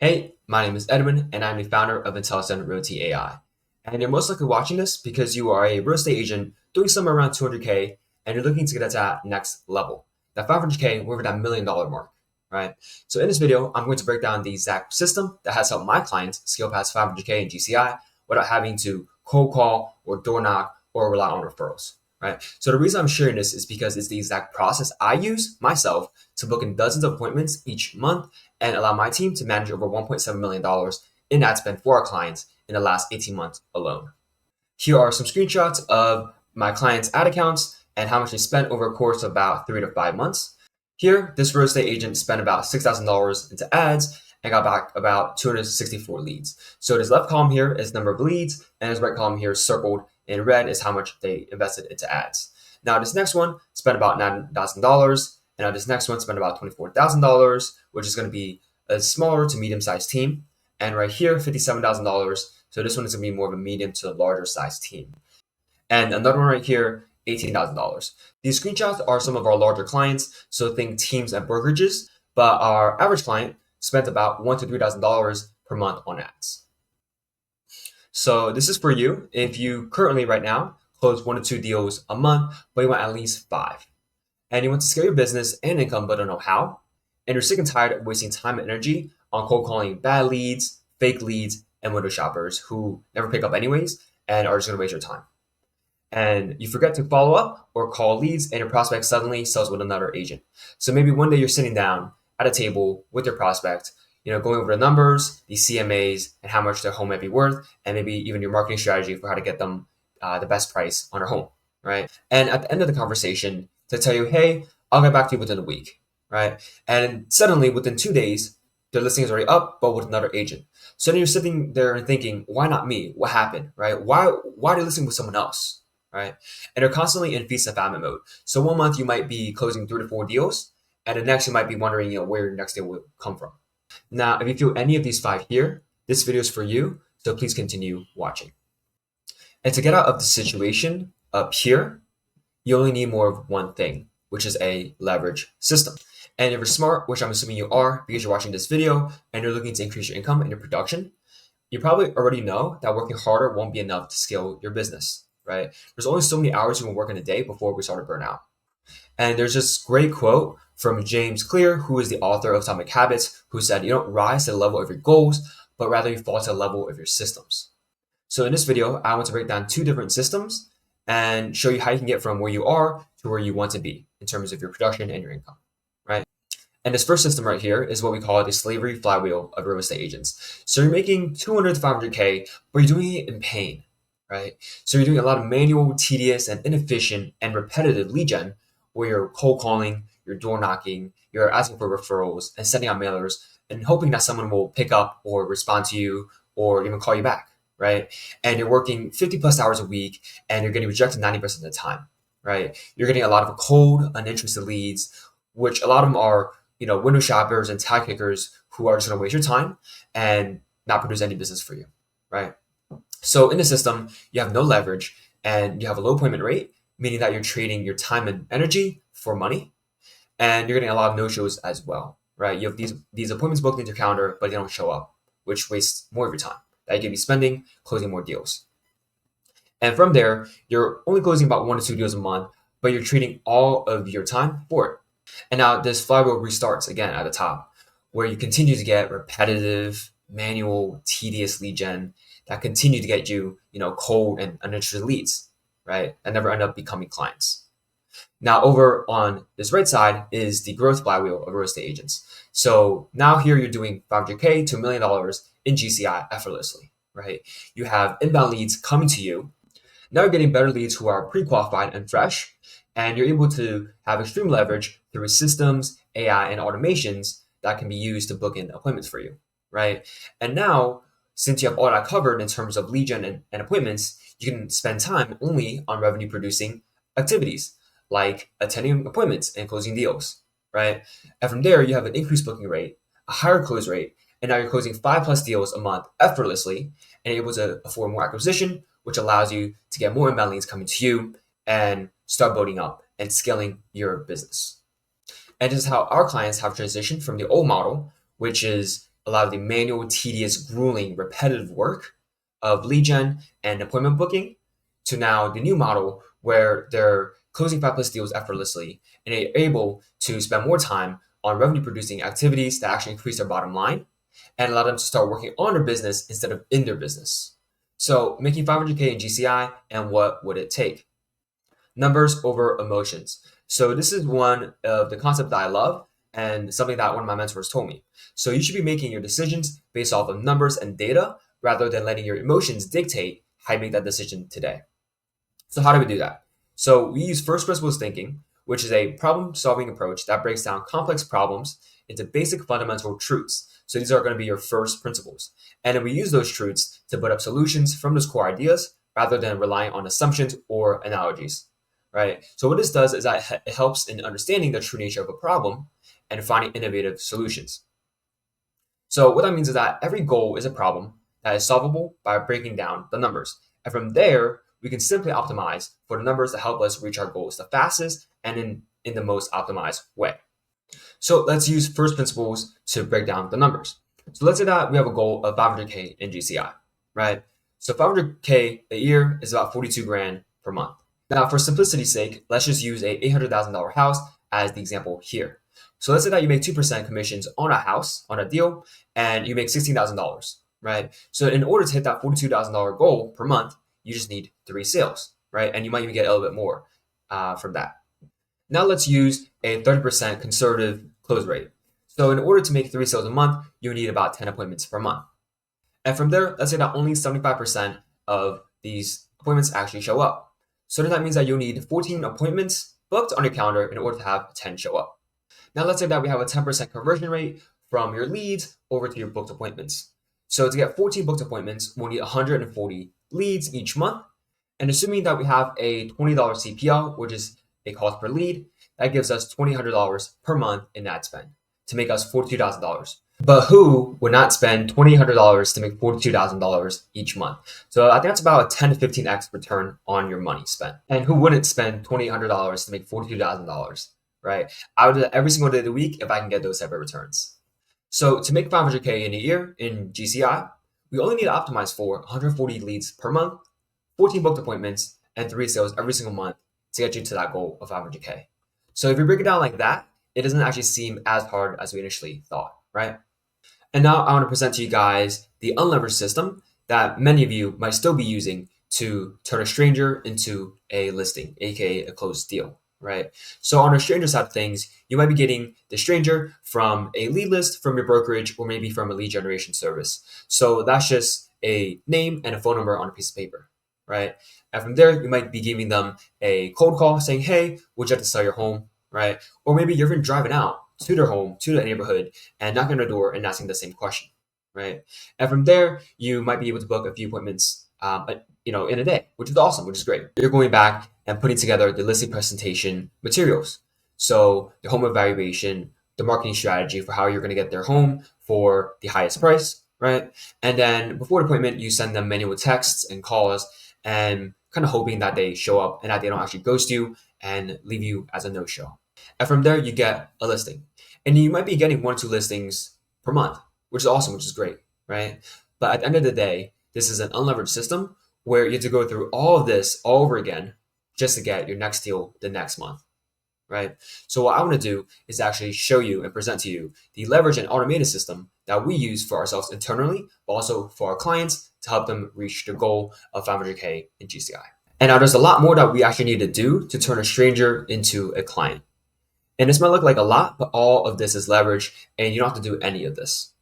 Hey, my name is Edwin, and I'm the founder of IntelliSend Realty AI. And you're most likely watching this because you are a real estate agent doing somewhere around 200K, and you're looking to get it to that next level, that 500K, over that $1 million mark, right? So in this video, I'm going to break down the exact system that has helped my clients scale past 500K in GCI without having to cold call or door knock or rely on referrals, right? So the reason I'm sharing this is because it's the exact process I use myself to book in dozens of appointments each month and allow my team to manage over $1.7 million in ad spend for our clients in the last 18 months alone. Here are some screenshots of my clients' ad accounts and how much they spent over a course of about 3 to 5 months. Here, this real estate agent spent about $6,000 into ads and got back about 264 leads. So this left column here is number of leads, and this right column here circled in red is how much they invested into ads. Now this next one spent about $9,000, and now this next one spent about $24,000, which is going to be a smaller to medium-sized team. And right here, $57,000. So this one is going to be more of a medium to larger size team. And another one right here, $18,000. These screenshots are some of our larger clients, so think teams and brokerages, but our average client spent about $1,000 to $3,000 per month on ads. So this is for you if you currently right now close 1 to 2 deals a month, but you want at least 5. And you want to scale your business and income but don't know how, and you're sick and tired of wasting time and energy on cold calling bad leads, fake leads, and window shoppers who never pick up anyways and are just going to waste your time. And you forget to follow up or call leads, and your prospect suddenly sells with another agent. So maybe one day you're sitting down at a table with your prospect, going over the numbers, the CMAs, and how much their home might be worth, and maybe even your marketing strategy for how to get them the best price on their home, right? And at the end of the conversation, to tell you, hey, I'll get back to you within a week, right? And suddenly, within 2 days, their listing is already up, but with another agent. So then you're sitting there and thinking, why not me? What happened, right? Why are they listing with someone else, right? And they're constantly in feast and famine mode. So 1 month you might be closing 3 to 4 deals, and the next you might be wondering, where your next deal will come from. Now, if you feel any of these 5 here, this video is for you. So please continue watching. And to get out of the situation up here, you only need more of one thing, which is a leverage system. And if you're smart, which I'm assuming you are because you're watching this video and you're looking to increase your income and your production, you probably already know that working harder won't be enough to scale your business, right? There's only so many hours you can work in a day before we start to burn out. And there's this great quote from James Clear, who is the author of Atomic Habits, who said, you don't rise to the level of your goals, but rather you fall to the level of your systems. So in this video, I want to break down 2 different systems and show you how you can get from where you are to where you want to be in terms of your production and your income, right? And this first system right here is what we call the slavery flywheel of real estate agents. So you're making 200 to 500K, but you're doing it in pain, right? So you're doing a lot of manual, tedious, and inefficient and repetitive lead gen where you're cold calling, you're door knocking, you're asking for referrals and sending out mailers and hoping that someone will pick up or respond to you or even call you back, right? And you're working 50 plus hours a week and you're getting rejected 90% of the time, right? You're getting a lot of cold, uninterested leads, which a lot of them are, window shoppers and tag kickers who are just going to waste your time and not produce any business for you, right? So in the system, you have no leverage and you have a low appointment rate, meaning that you're trading your time and energy for money, and you're getting a lot of no-shows as well, right? You have these appointments booked into your calendar, but they don't show up, which wastes more of your time that you could be spending closing more deals. And from there, you're only closing about 1 to 2 deals a month, but you're trading all of your time for it. And now this flywheel restarts again at the top, where you continue to get repetitive, manual, tedious lead gen that continue to get you, cold and uninterested leads, right? That never end up becoming clients. Now over on this right side is the growth flywheel of real estate agents. So now here you're doing 500K to $1 million in GCI effortlessly, right? You have inbound leads coming to you. Now you're getting better leads who are pre-qualified and fresh, and you're able to have extreme leverage through systems, AI, and automations that can be used to book in appointments for you, right? And now, since you have all that covered in terms of lead gen and appointments, you can spend time only on revenue producing activities like attending appointments and closing deals, right? And from there, you have an increased booking rate, a higher close rate, and now you're closing 5 plus deals a month effortlessly and able to afford more acquisition, which allows you to get more inbound leads coming to you and start building up and scaling your business. And this is how our clients have transitioned from the old model, which is a lot of the manual, tedious, grueling, repetitive work of lead gen and appointment booking to now the new model where they're closing 5+ deals effortlessly and are able to spend more time on revenue producing activities that actually increase their bottom line and allow them to start working on their business instead of in their business. So making 500K in GCI, and what would it take? Numbers over emotions. So this is one of the concepts that I love and something that one of my mentors told me. So you should be making your decisions based off of numbers and data rather than letting your emotions dictate how you make that decision today. So how do we do that? So we use first principles thinking, which is a problem-solving approach that breaks down complex problems into basic fundamental truths. So these are going to be your first principles. And then we use those truths to put up solutions from those core ideas rather than relying on assumptions or analogies, right? So what this does is that it helps in understanding the true nature of a problem and finding innovative solutions. So what that means is that every goal is a problem that is solvable by breaking down the numbers. And from there, we can simply optimize for the numbers that help us reach our goals the fastest and in the most optimized way. So let's use first principles to break down the numbers. So let's say that we have a goal of 500K in GCI, right? So 500K a year is about 42 grand per month. Now, for simplicity's sake, let's just use a $800,000 house as the example here. So let's say that you make 2% commissions on a house, on a deal, and you make $16,000, right? So in order to hit that $42,000 goal per month, you just need 3 sales, right? And you might even get a little bit more from that. Now let's use a 30% conservative close rate. So in order to make 3 sales a month, you need about 10 appointments per month. And from there, let's say that only 75% of these appointments actually show up. So then that means that you'll need 14 appointments booked on your calendar in order to have 10 show up. Now let's say that we have a 10% conversion rate from your leads over to your booked appointments. So to get 14 booked appointments, we'll need 140 leads each month. And assuming that we have a $20 CPL, which is a cost per lead, that gives us $2,800 per month in ad spend to make us $42,000. But who would not spend $2,800 to make $42,000 each month? So I think that's about a 10 to 15x return on your money spent. And who wouldn't spend $2,800 to make $42,000, right? I would do that every single day of the week if I can get those type of returns. So to make 500K in a year in GCI, we only need to optimize for 140 leads per month, 14 booked appointments, and 3 sales every single month to get you to that goal of 500K. So if you break it down like that, it doesn't actually seem as hard as we initially thought, right? And now I want to present to you guys the unleveraged system that many of you might still be using to turn a stranger into a listing, aka a closed deal, right? So on a stranger side of things, you might be getting the stranger from a lead list from your brokerage or maybe from a lead generation service. So that's just a name and a phone number on a piece of paper, right? And from there, you might be giving them a cold call saying, hey, would you like to sell your home, right? Or maybe you're even driving out to their home, to the neighborhood, and knocking on their door and asking the same question, right? And from there, you might be able to book a few appointments, in a day, which is awesome, which is great. You're going back and putting together the listing presentation materials. So the home evaluation, the marketing strategy for how you're going to get their home for the highest price, right? And then before the appointment, you send them manual texts and calls and kind of hoping that they show up and that they don't actually ghost you and leave you as a no-show. And from there, you get a listing. And you might be getting 1 or 2 listings per month, which is awesome, which is great, right? But at the end of the day, this is an unleveraged system where you have to go through all of this all over again just to get your next deal the next month, right? So what I want to do is actually show you and present to you the leverage and automated system that we use for ourselves internally, but also for our clients to help them reach their goal of 500K in GCI. And now there's a lot more that we actually need to do to turn a stranger into a client. And this might look like a lot, but all of this is leverage and you don't have to do any of this.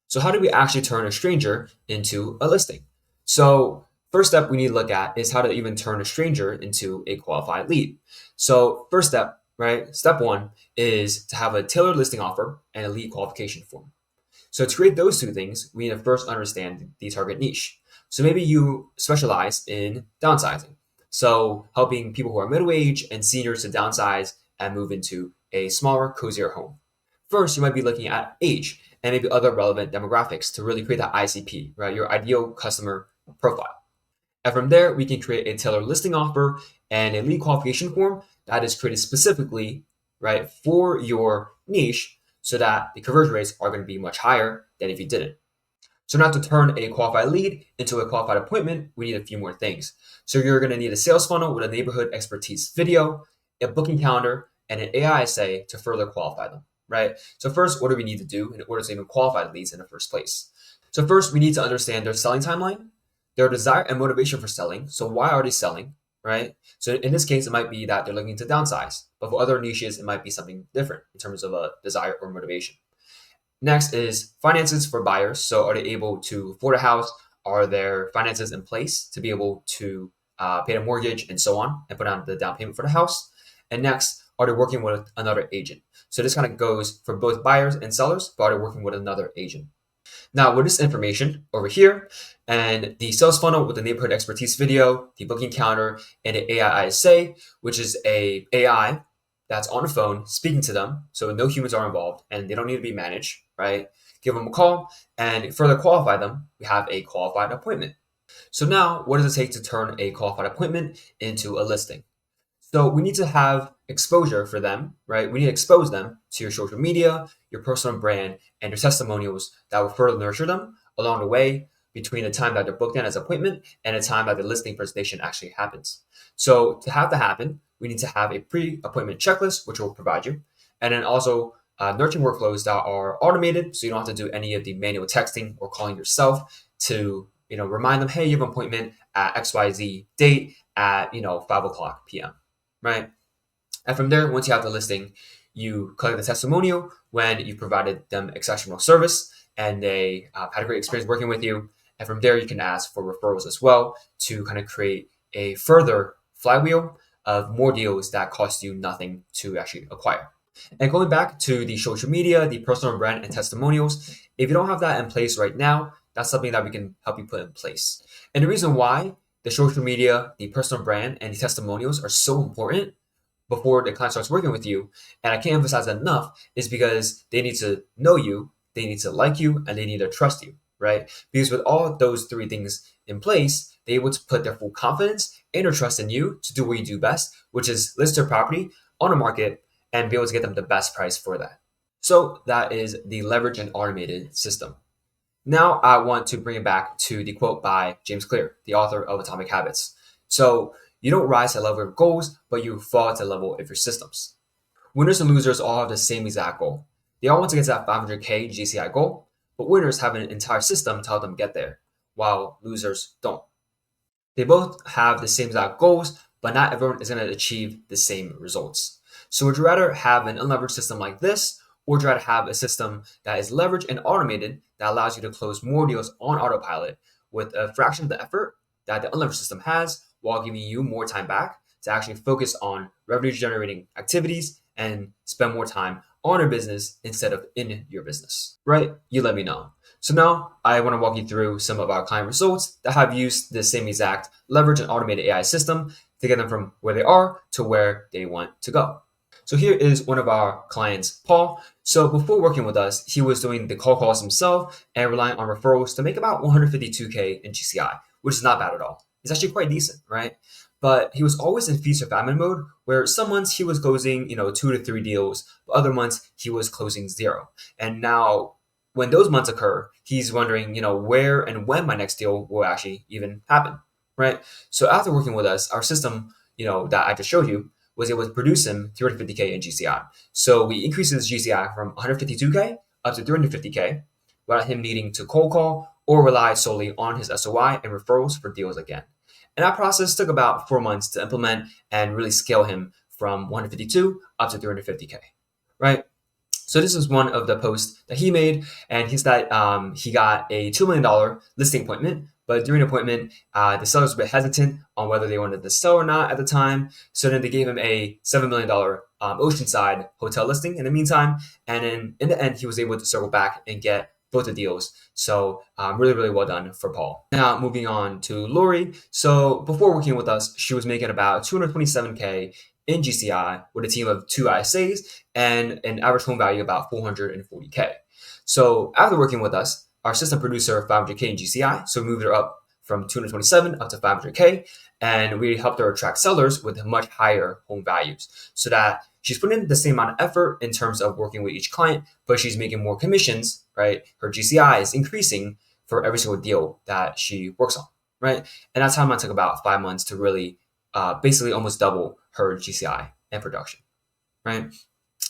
So how do we actually turn a stranger into a listing? So first step we need to look at is how to even turn a stranger into a qualified lead. So first step, right? Step 1 is to have a tailored listing offer and a lead qualification form. So to create those 2 things, we need to first understand the target niche. So maybe you specialize in downsizing. So helping people who are middle-aged and seniors to downsize and move into a smaller, cozier home. First, you might be looking at age and maybe other relevant demographics to really create that ICP, right? Your ideal customer profile. And from there, we can create a tailored listing offer and a lead qualification form that is created specifically, right, for your niche so that the conversion rates are going to be much higher than if you didn't. So now to turn a qualified lead into a qualified appointment, we need a few more things. So you're going to need a sales funnel with a neighborhood expertise video, a booking calendar, and an AI essay to further qualify them, right? So first, what do we need to do in order to even qualify leads in the first place? So first, we need to understand their selling timeline, their desire and motivation for selling. So why are they selling, right? So in this case, it might be that they're looking to downsize, but for other niches, it might be something different in terms of a desire or motivation. Next is finances for buyers. So are they able to afford a house? Are their finances in place to be able to pay the mortgage and so on and put down the down payment for the house? And next, are they working with another agent? So this kind of goes for both buyers and sellers, but are they working with another agent? Now, with this information over here and the sales funnel with the neighborhood expertise video, the booking counter, and the AI ISA, which is a AI that's on the phone speaking to them, so no humans are involved and they don't need to be managed, right? Give them a call and further qualify them. We have a qualified appointment. So now, what does it take to turn a qualified appointment into a listing? So we need to have exposure for them, right? We need to expose them to your social media, your personal brand, and your testimonials that will further nurture them along the way between the time that they're booked in as an appointment and the time that the listing presentation actually happens. So to have that happen, we need to have a pre-appointment checklist, which we'll provide you, and then also nurturing workflows that are automated, so you don't have to do any of the manual texting or calling yourself to remind them, hey, you have an appointment at XYZ date at 5 o'clock p.m. Right? And from there, once you have the listing, you collect the testimonial when you provided them exceptional service and they had a great experience working with you. And from there, you can ask for referrals as well to kind of create a further flywheel of more deals that cost you nothing to actually acquire. And going back to the social media, the personal brand, and testimonials, if you don't have that in place right now, that's something that we can help you put in place. And the reason why the social media, the personal brand, and the testimonials are so important before the client starts working with you, and I can't emphasize that enough, is because they need to know you, they need to like you, and they need to trust you, right? Because with all those three things in place, they're able to put their full confidence and their trust in you to do what you do best, which is list their property on the market and be able to get them the best price for that. So that is the leverage and automated system. Now I want to bring it back to the quote by James Clear, the author of Atomic Habits. So you don't rise to the level of goals, but you fall to the level of your systems. Winners and losers all have the same exact goal. They all want to get to that 500K GCI goal, but winners have an entire system to help them get there, while losers don't. They both have the same exact goals, but not everyone is going to achieve the same results. So would you rather have an unleveraged system like this, or try to have a system that is leveraged and automated that allows you to close more deals on autopilot with a fraction of the effort that the unleveraged system has while giving you more time back to actually focus on revenue generating activities and spend more time on your business instead of in your business, right? You let me know. So now I want to walk you through some of our client results that have used the same exact leverage and automated AI system to get them from where they are to where they want to go. So here is one of our clients, Paul. So before working with us, he was doing the cold calls himself and relying on referrals to make about 152K in GCI, which is not bad at all. It's actually quite decent, right? But he was always in feast or famine mode, where some months he was closing, 2 to 3 deals, but other months he was closing 0. And now when those months occur, he's wondering, where and when my next deal will actually even happen, right? So after working with us, our system, that I just showed you, was able to produce him 350K in GCI. So we increased his GCI from 152K up to 350K without him needing to cold call or rely solely on his SOI and referrals for deals again. And that process took about 4 months to implement and really scale him from 152 up to 350K, right? So this is one of the posts that he made, and he's that he got a $2 million listing appointment. But during the appointment, the seller was a bit hesitant on whether they wanted to sell or not at the time. So then they gave him a $7 million Oceanside hotel listing in the meantime. And then in the end, he was able to circle back and get both the deals. So really, really well done for Paul. Now moving on to Lori. So before working with us, she was making about 227K in GCI with a team of 2 ISAs and an average home value of about 440K. So after working with us, our system produced her 500K in GCI, so we moved her up from 227 up to 500K. And we helped her attract sellers with much higher home values so that she's putting in the same amount of effort in terms of working with each client, but she's making more commissions, right? Her GCI is increasing for every single deal that she works on, right? And that's how it took about 5 months to really basically almost double her GCI and production, right?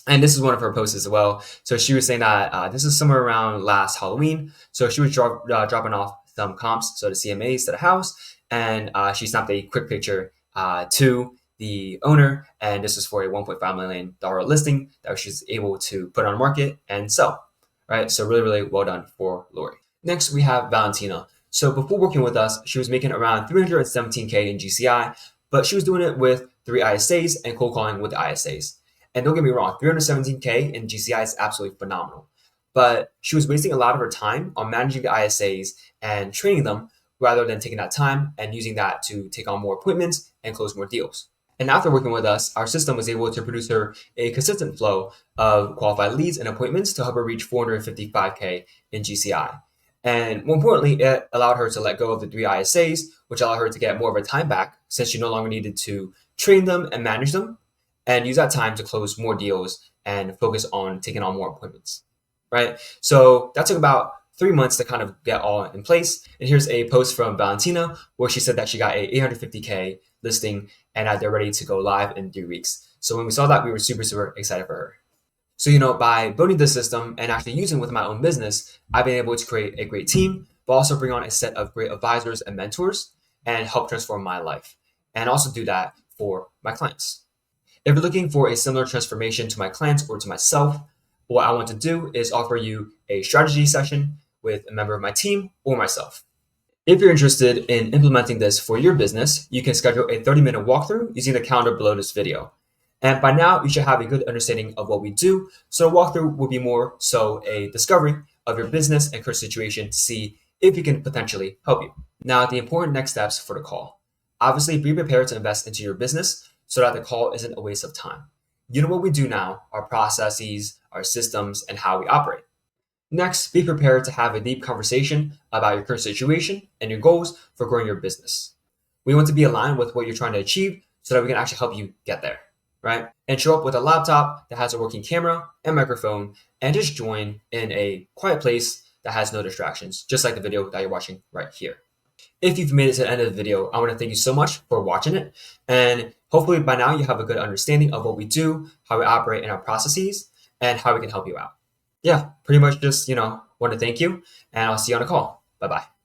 And this is one of her posts as well. So she was saying that this is somewhere around last Halloween. So she was dropping off some comps, so the CMAs to the house, and she snapped a quick picture to the owner, and this is for a $1.5 million listing that she's able to put on the market and sell, right? So really, really well done for Lori. Next, we have Valentina. So before working with us, she was making around 317K in GCI, but she was doing it with 3 ISAs and cold calling with the ISAs. And don't get me wrong, 317K in GCI is absolutely phenomenal. But she was wasting a lot of her time on managing the ISAs and training them rather than taking that time and using that to take on more appointments and close more deals. And after working with us, our system was able to produce her a consistent flow of qualified leads and appointments to help her reach 455K in GCI. And more importantly, it allowed her to let go of the 3 ISAs, which allowed her to get more of her time back since she no longer needed to train them and manage them, and use that time to close more deals and focus on taking on more appointments, right? So that took about 3 months to kind of get all in place. And here's a post from Valentina where she said that she got a 850K listing and that they're ready to go live in 3 weeks. So when we saw that, we were super, super excited for her. So, by building this system and actually using it with my own business, I've been able to create a great team, but also bring on a set of great advisors and mentors and help transform my life, and also do that for my clients. If you're looking for a similar transformation to my clients or to myself, what I want to do is offer you a strategy session with a member of my team or myself. If you're interested in implementing this for your business, you can schedule a 30-minute walkthrough using the calendar below this video. And by now, you should have a good understanding of what we do. So a walkthrough will be more so a discovery of your business and current situation to see if we can potentially help you. Now, the important next steps for the call. Obviously, be prepared to invest into your business so that the call isn't a waste of time. You know what we do now, our processes, our systems, and how we operate. Next, be prepared to have a deep conversation about your current situation and your goals for growing your business. We want to be aligned with what you're trying to achieve so that we can actually help you get there, right? And show up with a laptop that has a working camera and microphone and just join in a quiet place that has no distractions, just like the video that you're watching right here. If you've made it to the end of the video, I want to thank you so much for watching it. And hopefully by now you have a good understanding of what we do, how we operate in our processes, and how we can help you out. Yeah, pretty much just, want to thank you, and I'll see you on the call. Bye-bye.